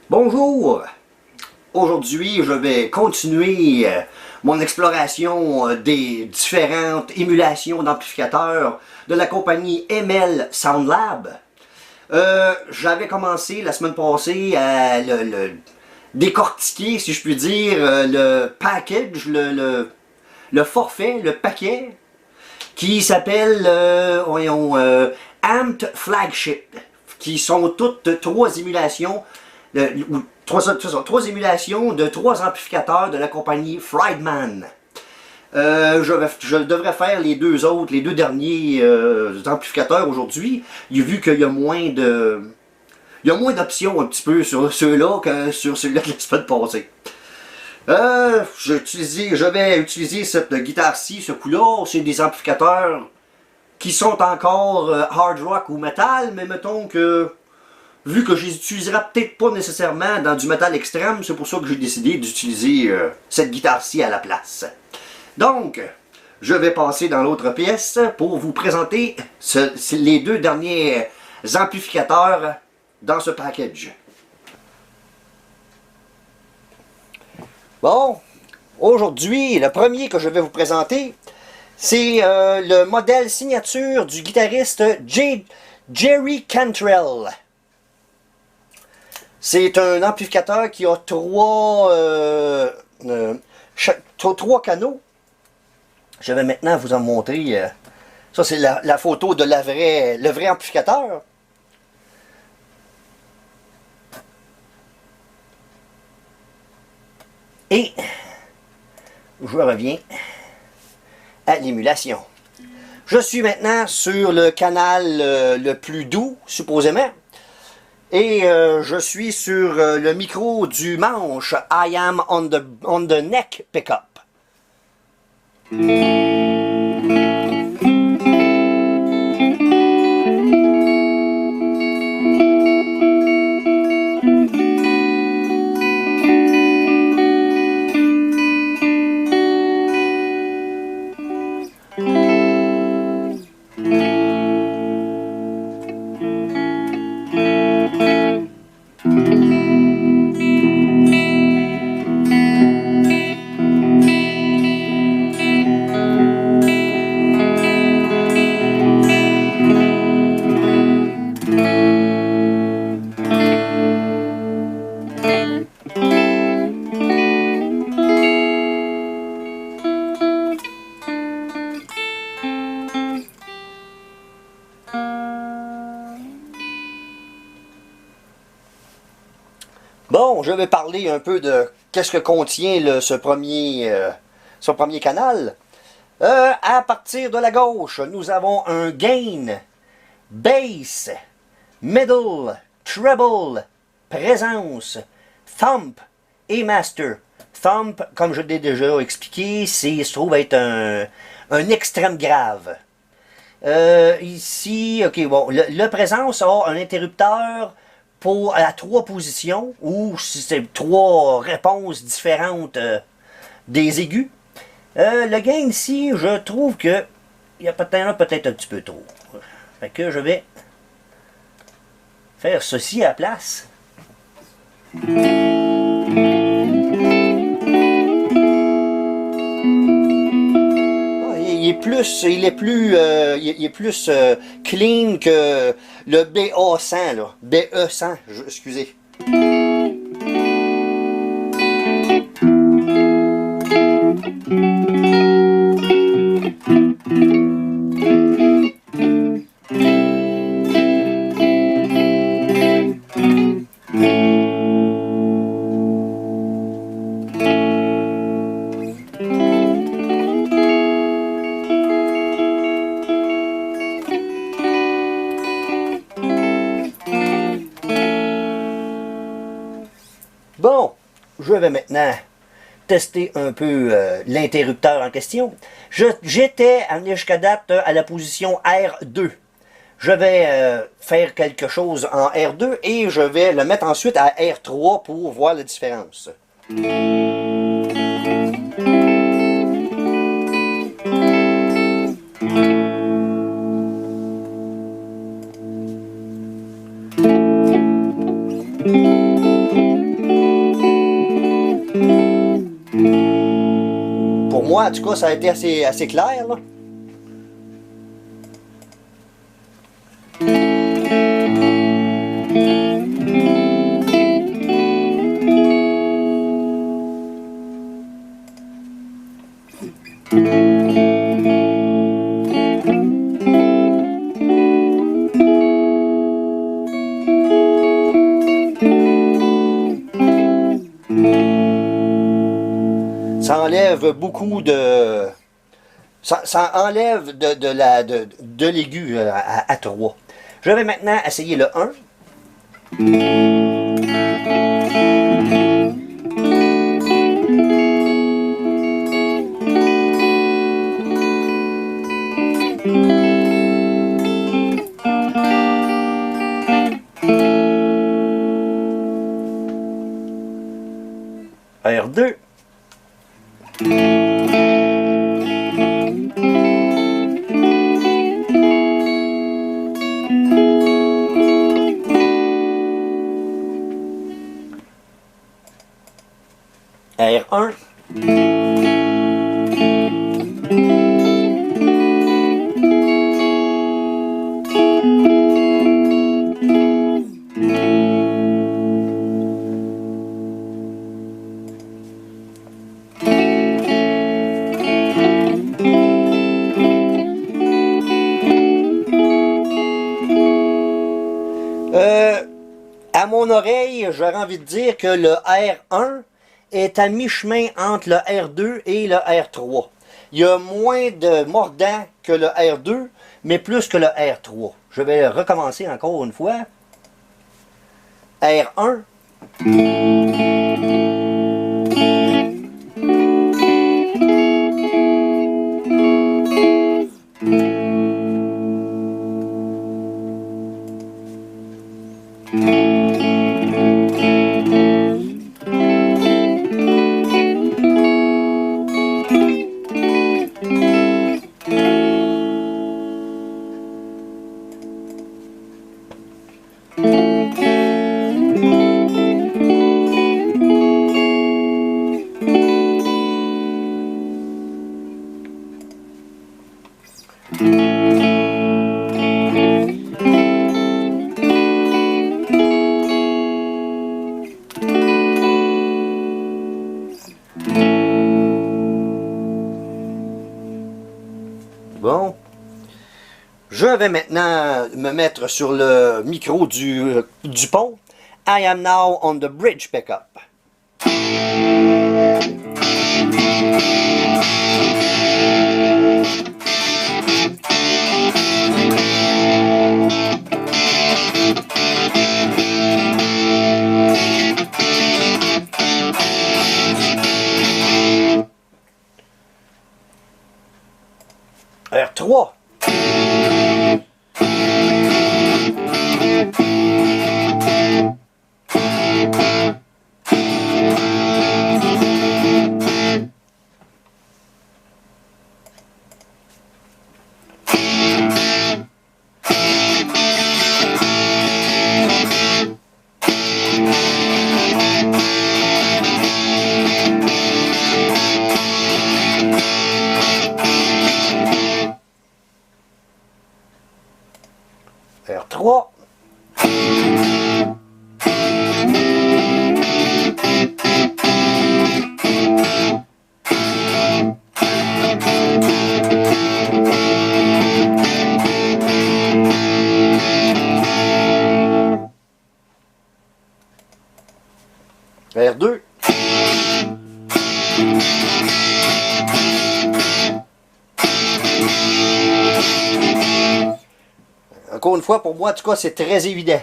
Bonjour! Aujourd'hui, je vais continuer mon exploration des différentes émulations d'amplificateurs de la compagnie ML Sound Lab. J'avais commencé la semaine passée à décortiquer, si je puis dire, le package, le forfait, le paquet, qui s'appelle, Amped Flagship, qui sont toutes trois émulations trois émulations de trois amplificateurs de la compagnie Friedman. Je devrais faire les deux derniers amplificateurs aujourd'hui, vu qu'il y a moins de... Il y a moins d'options un petit peu sur ceux-là que sur celui-là de la semaine passée. Je vais utiliser cette guitare-ci, ce coup-là. C'est des amplificateurs qui sont encore hard rock ou metal, mais mettons que vu que je les utiliserai peut-être pas nécessairement dans du métal extrême, c'est pour ça que j'ai décidé d'utiliser cette guitare-ci à la place. Donc, je vais passer dans l'autre pièce pour vous présenter les deux derniers amplificateurs dans ce package. Bon, aujourd'hui, le premier que je vais vous présenter, c'est le modèle signature du guitariste Jerry Cantrell. C'est un amplificateur qui a trois canaux. Je vais maintenant vous en montrer. Ça, c'est la photo de le vrai amplificateur. Et je reviens à l'émulation. Je suis maintenant sur le canal le plus doux, supposément. Et je suis sur le micro du manche I Am on the Neck Pickup. Bon, je vais parler un peu de qu'est-ce que contient ce premier canal. À partir de la gauche, nous avons un gain, bass, middle, treble, présence, thump et master. Thump, comme je l'ai déjà expliqué, se trouve être un extrême grave. Ici, ok, bon, le présence a un interrupteur à trois positions, ou si c'est trois réponses différentes des aigus. Le gain ici, je trouve que il y a peut-être un petit peu trop. Fait que je vais faire ceci à la place. Il est plus clean que le BA100 là. BE100, excusez. Bon, je vais maintenant tester un peu l'interrupteur en question. J'étais jusqu'à date à la position R2. Je vais faire quelque chose en R2 et je vais le mettre ensuite à R3 pour voir la différence. moi, en tout cas, ça a été assez clair, là. Ça enlève beaucoup de... Ça enlève de l'aigu à 3. Je vais maintenant essayer le 1. R2. R1. À mon oreille, j'aurais envie de dire que le R1 est à mi-chemin entre le R2 et le R3. Il y a moins de mordant que le R2, mais plus que le R3. Je vais recommencer encore une fois. R1. Bon. Je vais maintenant me mettre sur le micro du pont. I am now on the bridge pickup. R3. R3. R2. Encore une fois, pour moi, en tout cas, c'est très évident.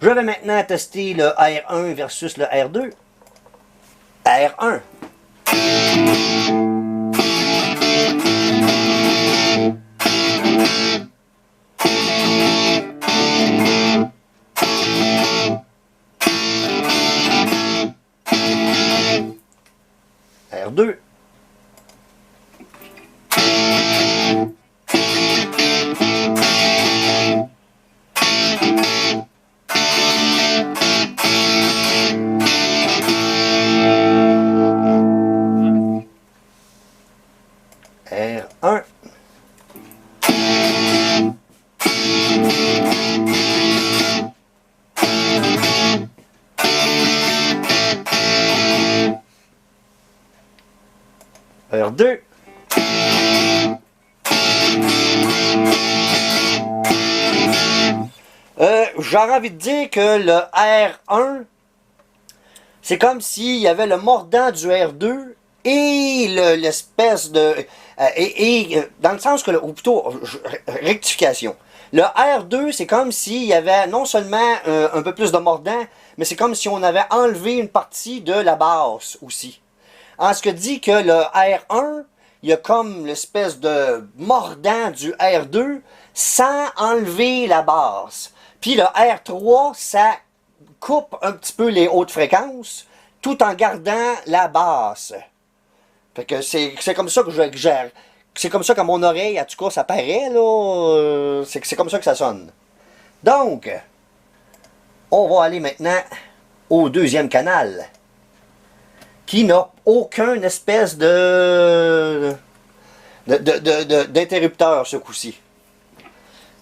Je vais maintenant tester le R1 versus le R2. R1. R2. R2. J'aurais envie de dire que le R1, c'est comme s'il y avait le mordant du R2 et l'espèce de... dans le sens que, ou plutôt, rectification. Le R2, c'est comme s'il y avait non seulement un peu plus de mordant, mais c'est comme si on avait enlevé une partie de la basse aussi. En ce que dit que le R1, il y a comme l'espèce de mordant du R2 sans enlever la basse. Puis le R3, ça coupe un petit peu les hautes fréquences tout en gardant la basse. Fait que c'est comme ça que c'est comme ça qu'à mon oreille, en tout cas, ça paraît, là. C'est comme ça que ça sonne. Donc, on va aller maintenant au deuxième canal, qui n'a aucun espèce d'interrupteur ce coup-ci.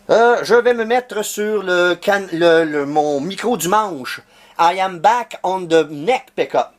Je vais me mettre sur mon micro du manche. I am back on the neck pickup.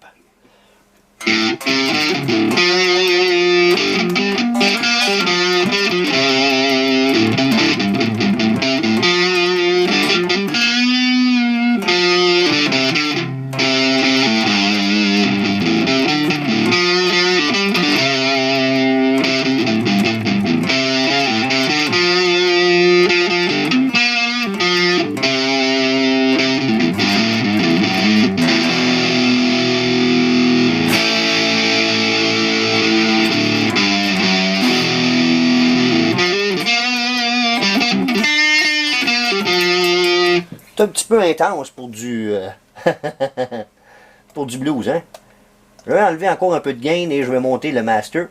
C'est un petit peu intense pour du pour du blues, hein. Je vais enlever encore un peu de gain et je vais monter le master.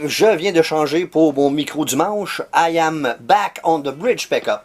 Je viens de changer pour mon micro du manche. I am back on the bridge pickup.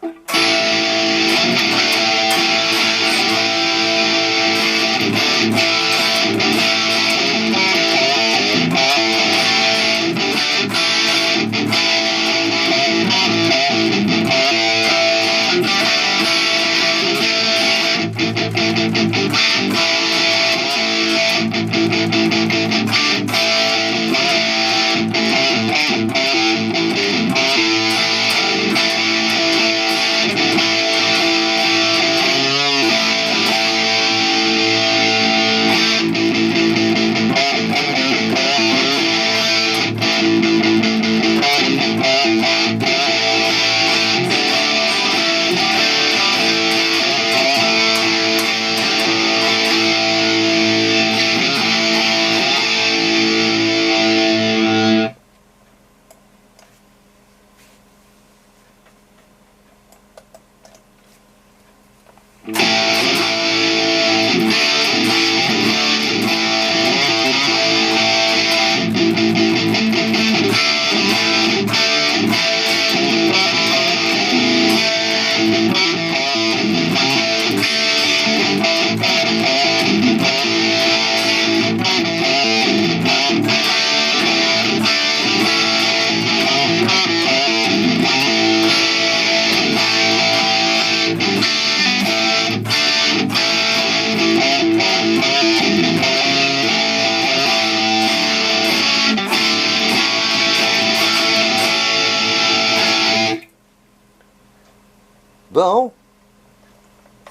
Bon,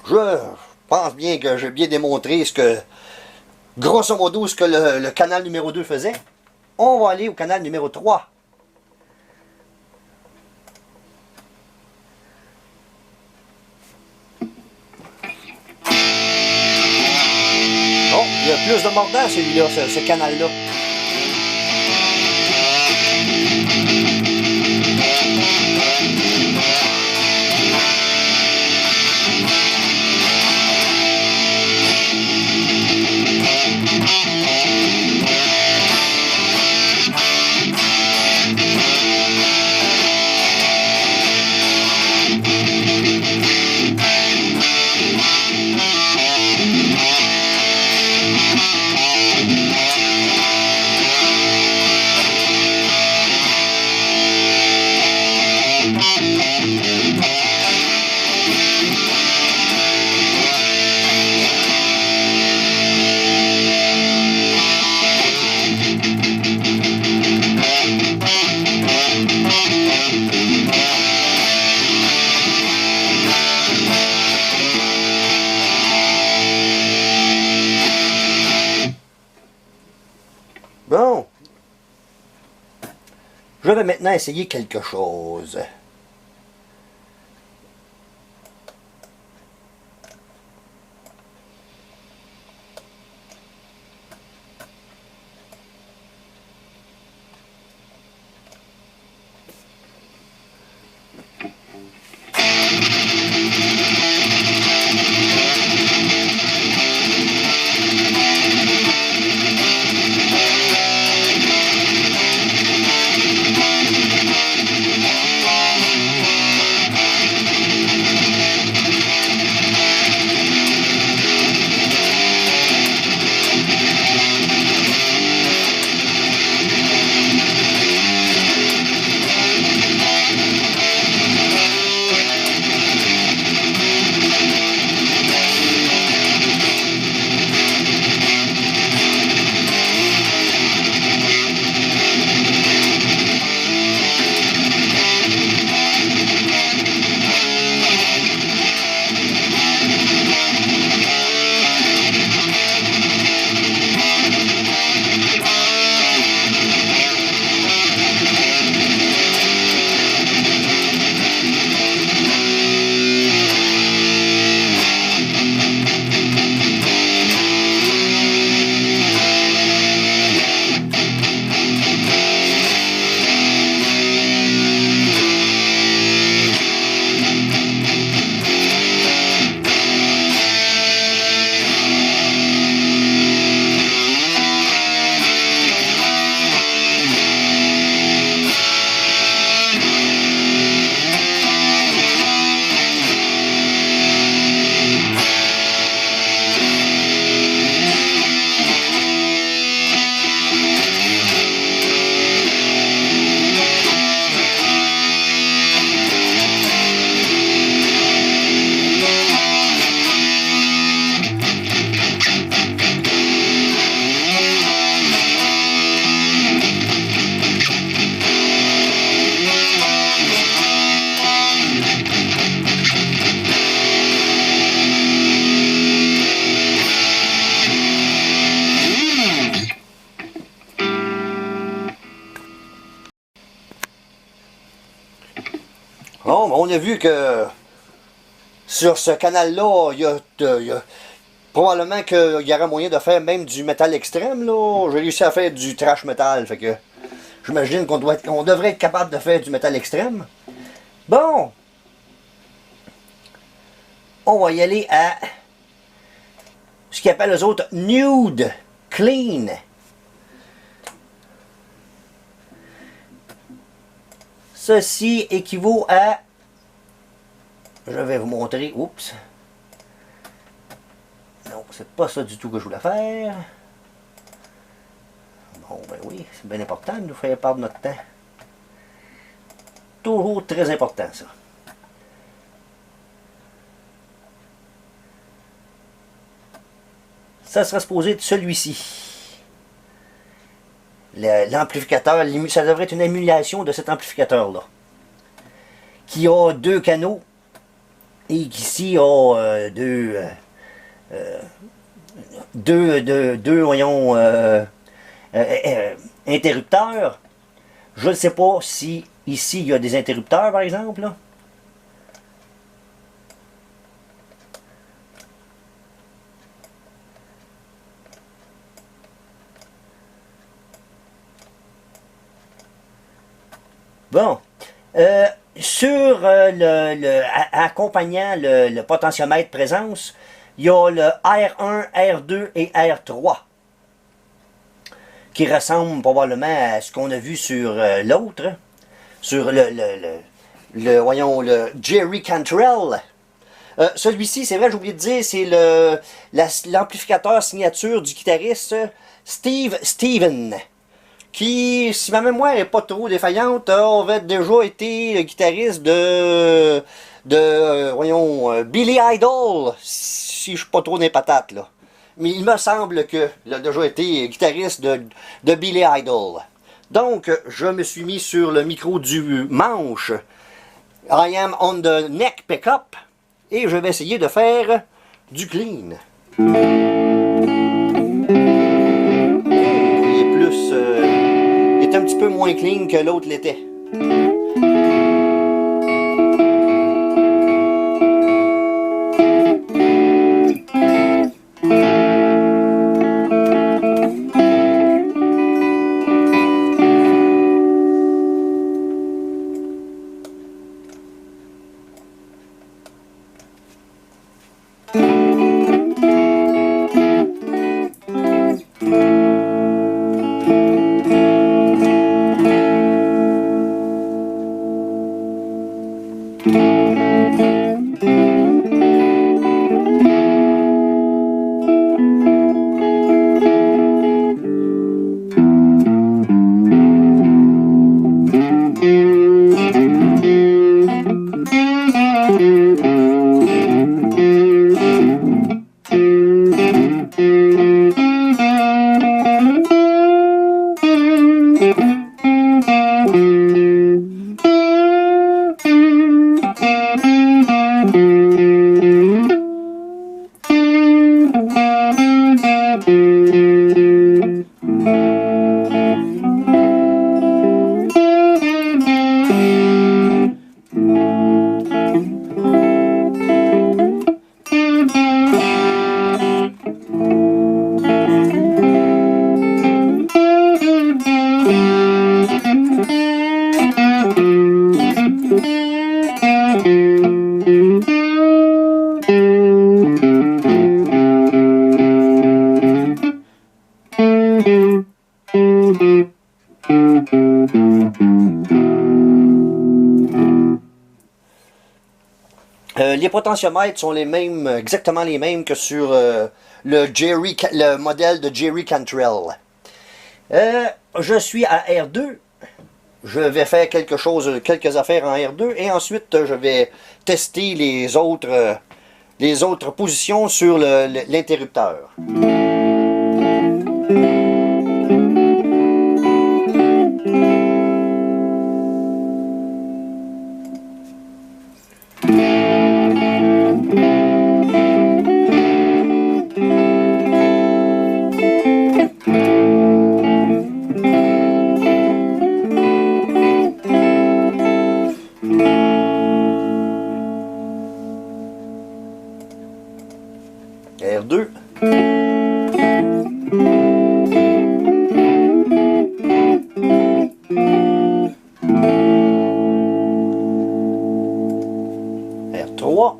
je pense bien que j'ai bien démontré ce que grosso modo ce que le canal numéro 2 faisait. On va aller au canal numéro 3. Oh, il y a plus de mordant celui-là, ce canal-là. Bon, je vais maintenant essayer quelque chose. Bon, on a vu que sur ce canal-là, il y a probablement qu'il y aurait moyen de faire même du métal extrême. Là. J'ai réussi à faire du trash metal, fait que j'imagine qu'on devrait être capable de faire du métal extrême. Bon, on va y aller à ce qu'ils appellent les autres nude, clean. Ceci équivaut à, je vais vous montrer, oups, non, c'est pas ça du tout que je voulais faire. Bon, ben oui, c'est bien important de nous faire part de notre temps. Toujours très important, ça. Ça sera supposé être celui-ci. L'amplificateur, ça devrait être une émulation de cet amplificateur-là. Qui a deux canaux. Et qui ici a voyons, interrupteurs. Je ne sais pas si ici il y a des interrupteurs par exemple. Là. Bon. Accompagnant le potentiomètre présence, il y a le R1, R2 et R3 qui ressemblent probablement à ce qu'on a vu sur l'autre, sur voyons, le Jerry Cantrell. Celui-ci, c'est vrai, j'ai oublié de dire, c'est l'amplificateur signature du guitariste Steve Steven, qui, si ma mémoire n'est pas trop défaillante, avait déjà été le guitariste voyons, Billy Idol, si je suis pas trop dans les patates, là. Mais il me semble qu'il a déjà été guitariste de Billy Idol. Donc, je me suis mis sur le micro du manche I am on the neck pickup et je vais essayer de faire du clean. Il est plus... il est un petit peu moins clean que l'autre l'était. Les potentiomètres sont les mêmes, exactement les mêmes que sur le modèle de Jerry Cantrell. Je suis à R2. Je vais faire quelques affaires en R2 et ensuite je vais tester les autres positions sur l'interrupteur. R2. R3.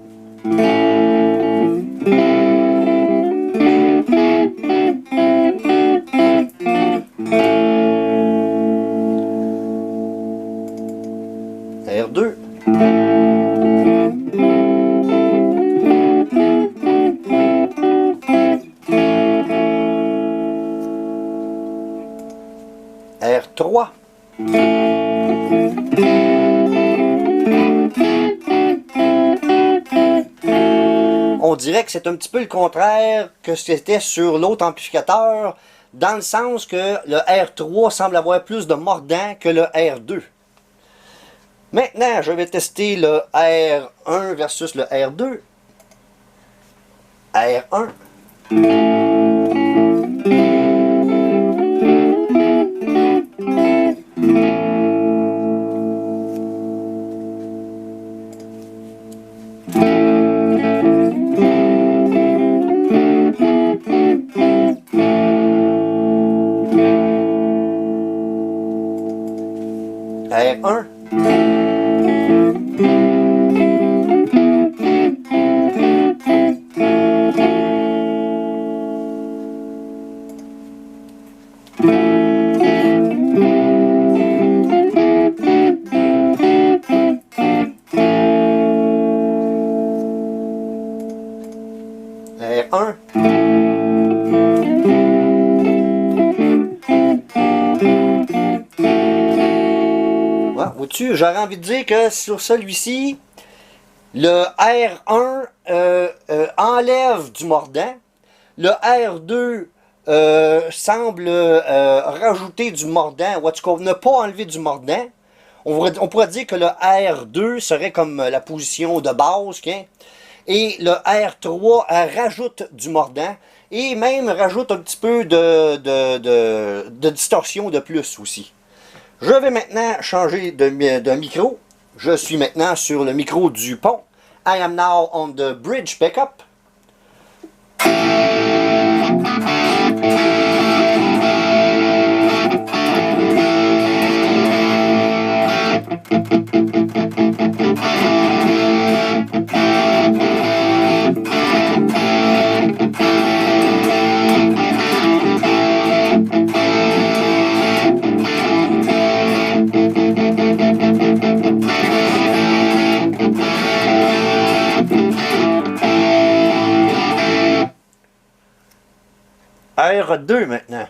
R2. R3. On dirait que c'est un petit peu le contraire que c'était sur l'autre amplificateur, dans le sens que le R3 semble avoir plus de mordant que le R2. Maintenant, je vais tester le R1 versus le R2. R1. R1. Ouais, vois-tu, j'aurais envie de dire que sur celui-ci, le R1 enlève du mordant. Le R2 semble rajouter du mordant, ou en tout cas ne pas enlever du mordant. On pourrait dire que le R2 serait comme la position de base, hein? Et le R3 rajoute du mordant et même rajoute un petit peu de distorsion de plus aussi. Je vais maintenant changer de micro. Je suis maintenant sur le micro du pont. I am now on the bridge pickup. R2 maintenant.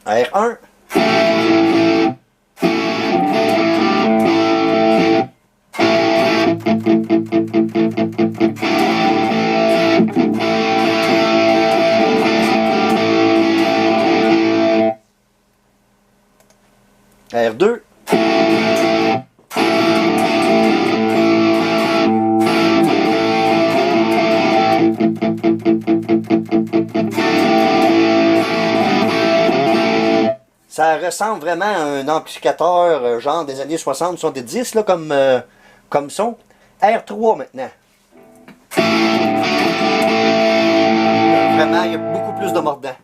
R1. R2. Ça ressemble vraiment à un amplificateur genre des années 60-70 là, comme son. R3 maintenant. Vraiment, il y a beaucoup plus de mordant.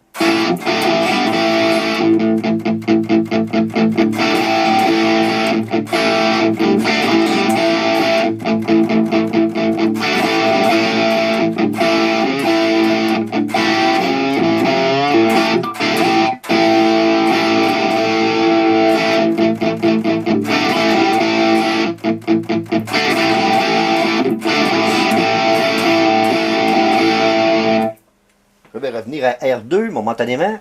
Je vais revenir à R2 momentanément.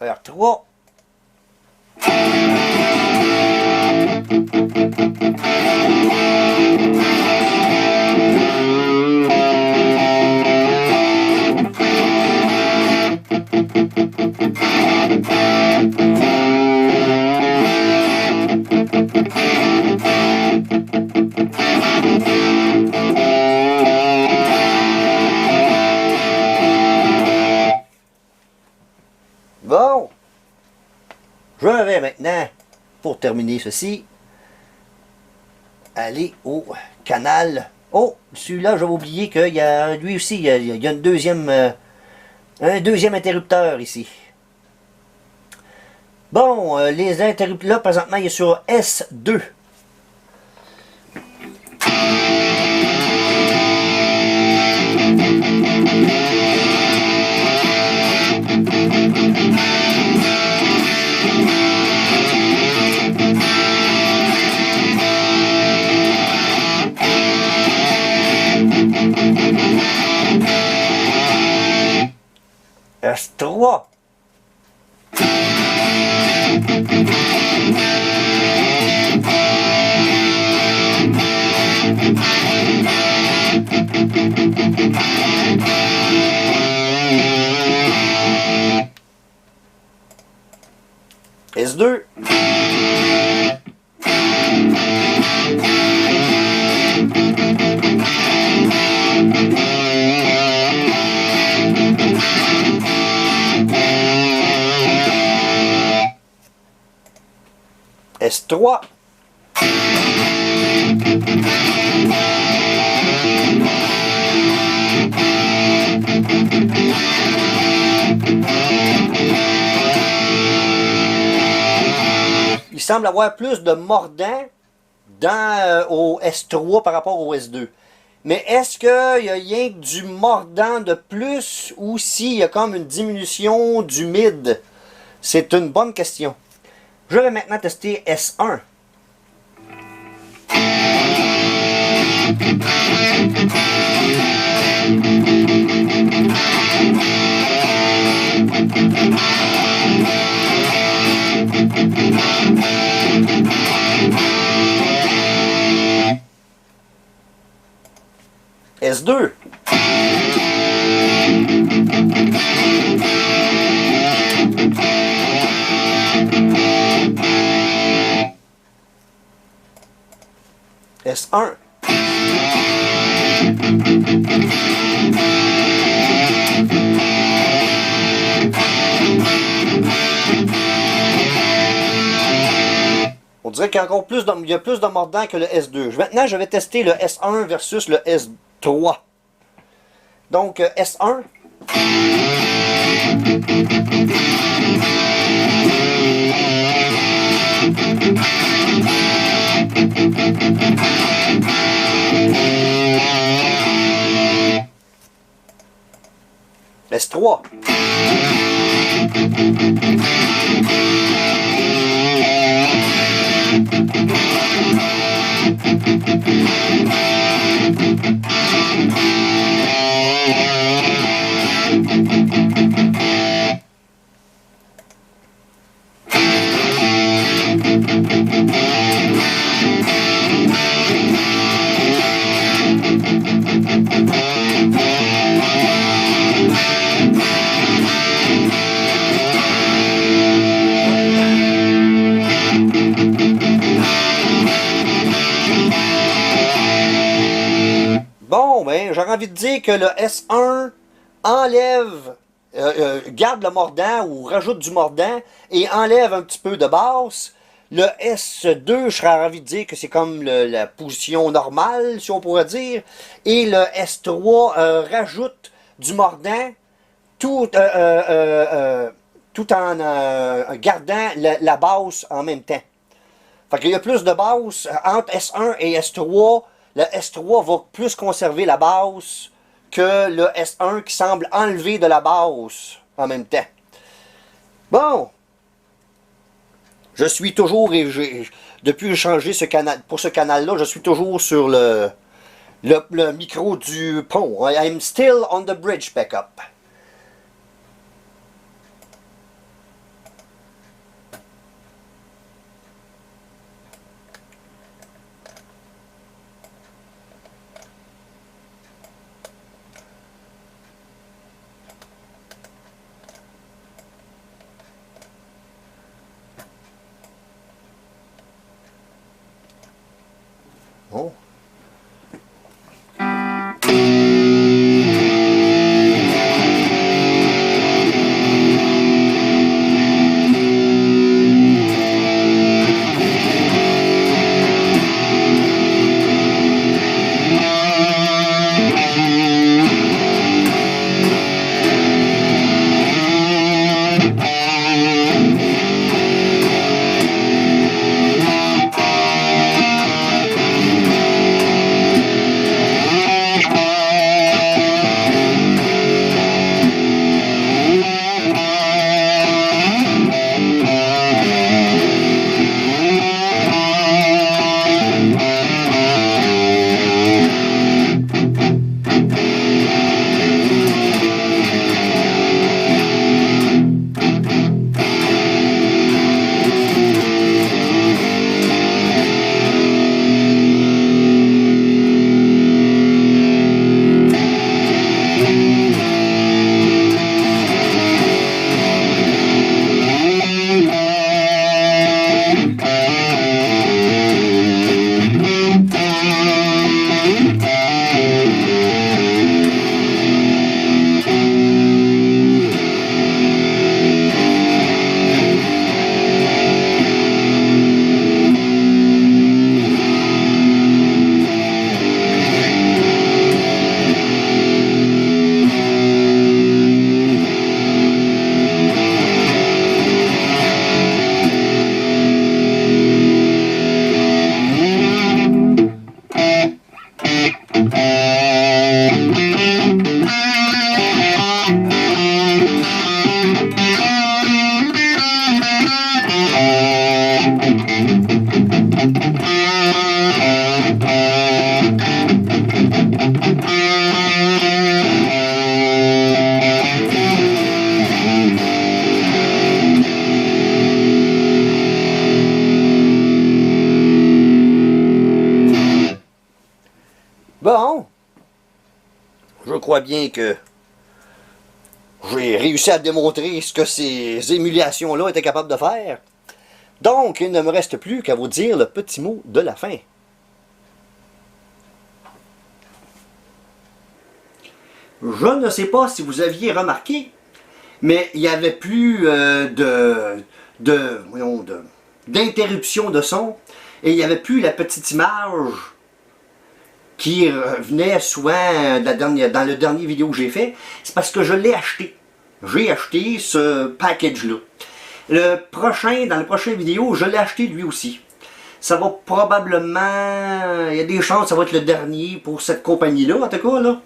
R3. Bon, je vais maintenant, pour terminer ceci, aller au canal. Oh, celui-là, j'avais oublié qu'il y a, lui aussi, il y a une un deuxième interrupteur ici. Bon, les interrupteurs, là, présentement, il est sur S2. S3. S2. S3. Il semble avoir plus de mordant au S3 par rapport au S2. Mais est-ce qu'il y a rien que du mordant de plus ou s'il y a comme une diminution du mid? C'est une bonne question. Je vais maintenant tester S1. S2. S1. On dirait qu'il y a encore plus de mordant que le S2. Maintenant, je vais tester le S1 versus le S3. Donc, S1. S3. Bon, ben, j'aurais envie de dire que le S1 enlève, garde le mordant ou rajoute du mordant et enlève un petit peu de basse. Le S2, je serais envie de dire que c'est comme la position normale, si on pourrait dire. Et le S3 rajoute du mordant tout, tout en gardant la basse en même temps. Fait qu'il y a plus de basse entre S1 et S3. Le S3 va plus conserver la basse que le S1 qui semble enlever de la basse en même temps. Bon. Je suis toujours, depuis que j'ai changé ce canal, pour ce canal-là, je suis toujours sur le micro du pont. I'm still on the bridge backup. Oh. Bon, je crois bien que j'ai réussi à démontrer ce que ces émulations-là étaient capables de faire. Donc, il ne me reste plus qu'à vous dire le petit mot de la fin. Je ne sais pas si vous aviez remarqué, mais il n'y avait plus d'interruption de son, et il n'y avait plus la petite image qui revenait souvent dans le dernier vidéo que j'ai fait. C'est parce que je l'ai acheté. J'ai acheté ce package-là. Dans le prochain vidéo, je l'ai acheté lui aussi. Ça va probablement... Il y a des chances que ça va être le dernier pour cette compagnie-là, en tout cas, là.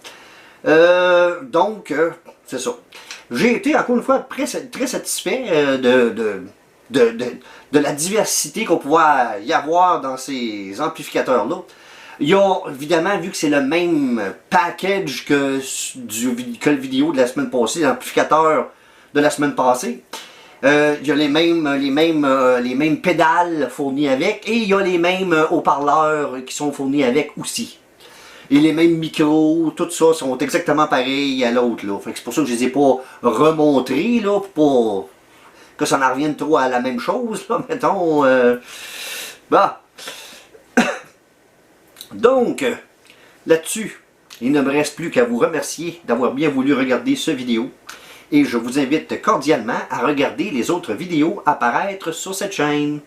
Donc, c'est ça. J'ai été, encore une fois, très satisfait de la diversité qu'on pouvait y avoir dans ces amplificateurs-là. Il y a, évidemment, vu que c'est le même package que le vidéo de la semaine passée, l'amplificateur de la semaine passée, il y a les mêmes pédales fournies avec, et il y a les mêmes haut-parleurs qui sont fournis avec aussi. Et les mêmes micros, tout ça sont exactement pareils à l'autre. C'est pour ça que je les ai pas remontrés, là, pour pas que ça en revienne trop à la même chose, là, mettons. Bah. Donc, là-dessus, il ne me reste plus qu'à vous remercier d'avoir bien voulu regarder cette vidéo. Et je vous invite cordialement à regarder les autres vidéos apparaître sur cette chaîne.